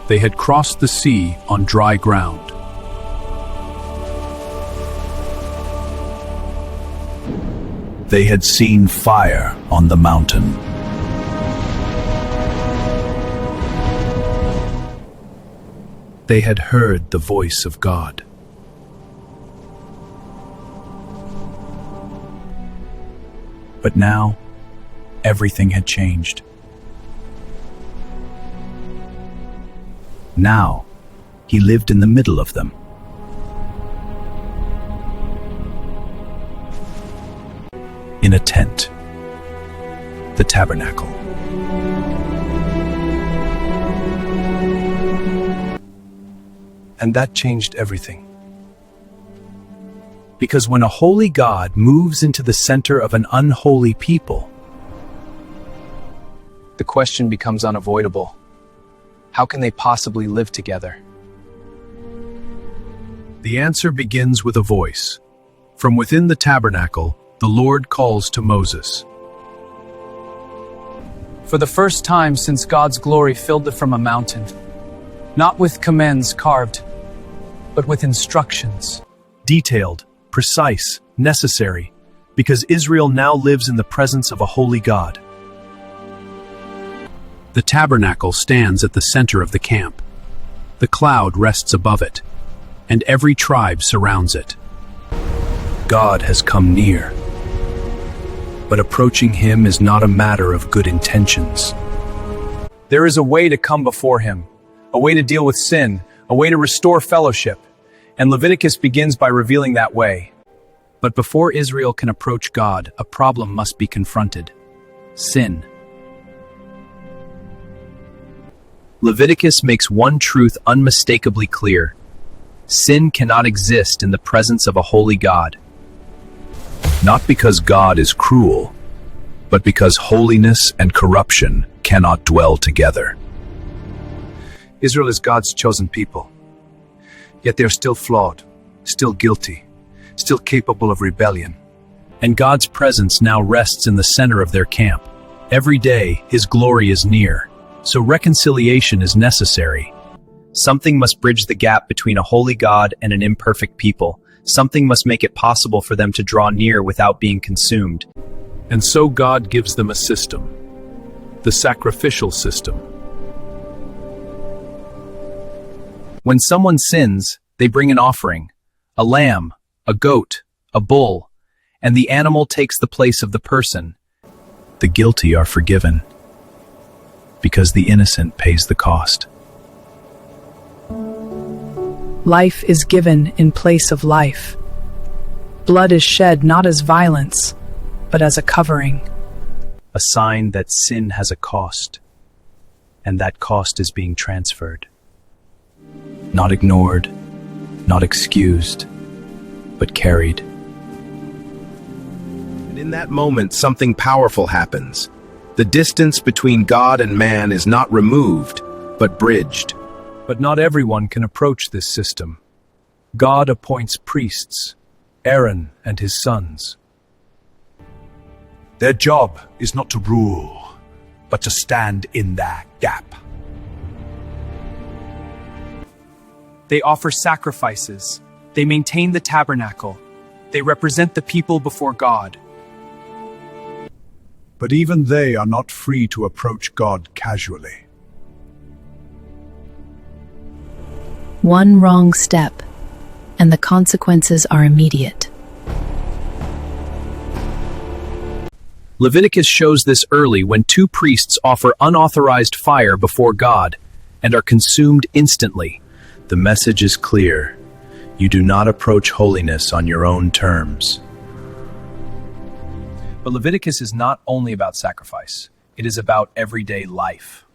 They had crossed the sea on dry ground. They had seen fire on the mountain. They had heard the voice of God. But now, everything had changed. Now, he lived in the middle of them. In a tent, the tabernacle. And that changed everything. Because when a holy God moves into the center of an unholy people, the question becomes unavoidable. How can they possibly live together? The answer begins with a voice. From within the tabernacle, the Lord calls to Moses. For the first time since God's glory filled it from a mountain, not with commands carved, but with instructions. Detailed, precise, necessary, because Israel now lives in the presence of a holy God. The tabernacle stands at the center of the camp. The cloud rests above it, and every tribe surrounds it. God has come near. But approaching him is not a matter of good intentions. There is a way to come before him, a way to deal with sin, a way to restore fellowship, and Leviticus begins by revealing that way. But before Israel can approach God, a problem must be confronted: sin. Leviticus makes one truth unmistakably clear: sin cannot exist in the presence of a holy God. Not because God is cruel, but because holiness and corruption cannot dwell together. Israel is God's chosen people. Yet they're still flawed, still guilty, still capable of rebellion. And God's presence now rests in the center of their camp. Every day, his glory is near, so reconciliation is necessary. Something must bridge the gap between a holy God and an imperfect people. Something must make it possible for them to draw near without being consumed. And so God gives them a system, the sacrificial system. When someone sins, they bring an offering, a lamb, a goat, a bull, and the animal takes the place of the person. The guilty are forgiven, because the innocent pays the cost. Life is given in place of life. Blood is shed not as violence, but as a covering. A sign that sin has a cost, and that cost is being transferred. Not ignored, not excused, but carried. And in that moment, something powerful happens. The distance between God and man is not removed, but bridged. But not everyone can approach this system. God appoints priests, Aaron and his sons. Their job is not to rule, but to stand in that gap. They offer sacrifices. They maintain the tabernacle. They represent the people before God. But even they are not free to approach God casually. One wrong step, and the consequences are immediate. Leviticus shows this early when two priests offer unauthorized fire before God and are consumed instantly. The message is clear. You do not approach holiness on your own terms. But Leviticus is not only about sacrifice. It is about everyday life.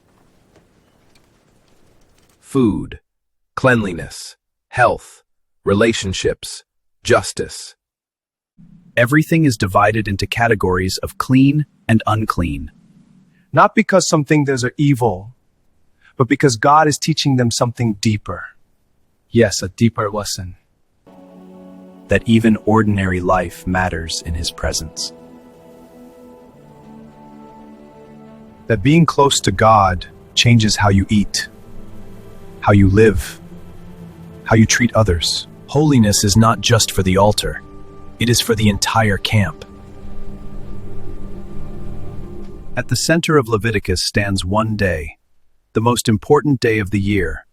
Food, cleanliness, health, relationships, justice. Everything is divided into categories of clean and unclean. Not because some things are evil, but because God is teaching them something deeper. Yes, a deeper lesson. That even ordinary life matters in his presence. That being close to God changes how you eat, how you live, how you treat others. Holiness is not just for the altar. It is for the entire camp. At the center of Leviticus stands one day, the most important day of the year,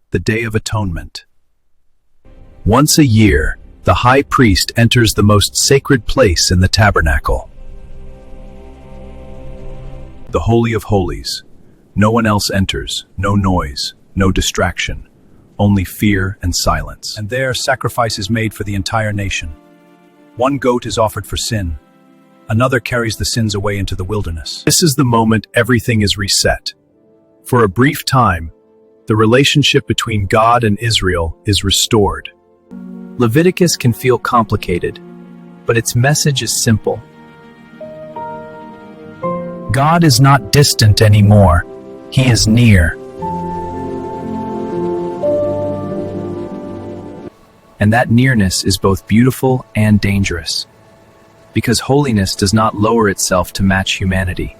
the Day of Atonement. Once a year, the high priest enters the most sacred place in the tabernacle, the Holy of Holies. No one else enters, no noise, no distraction, only fear and silence. And there, sacrifice is made for the entire nation. One goat is offered for sin. Another carries the sins away into the wilderness. This is the moment everything is reset. For a brief time, the relationship between God and Israel is restored. Leviticus can feel complicated, but its message is simple. God is not distant anymore. He is near. And that nearness is both beautiful and dangerous, because holiness does not lower itself to match humanity.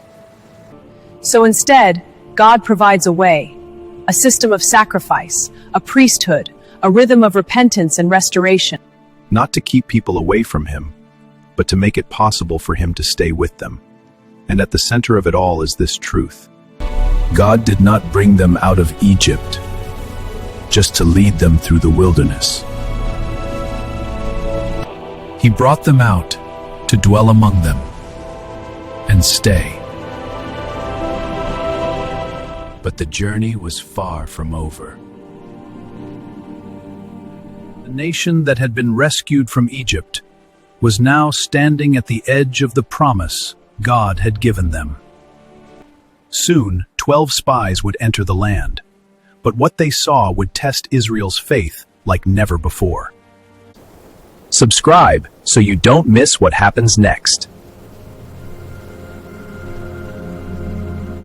So instead, God provides a way, a system of sacrifice, a priesthood, a rhythm of repentance and restoration. Not to keep people away from him, but to make it possible for him to stay with them. And at the center of it all is this truth. God did not bring them out of Egypt just to lead them through the wilderness. He brought them out to dwell among them and stay. But the journey was far from over. The nation that had been rescued from Egypt was now standing at the edge of the promise God had given them. Soon, 12 spies would enter the land, but what they saw would test Israel's faith like never before. Subscribe so you don't miss what happens next.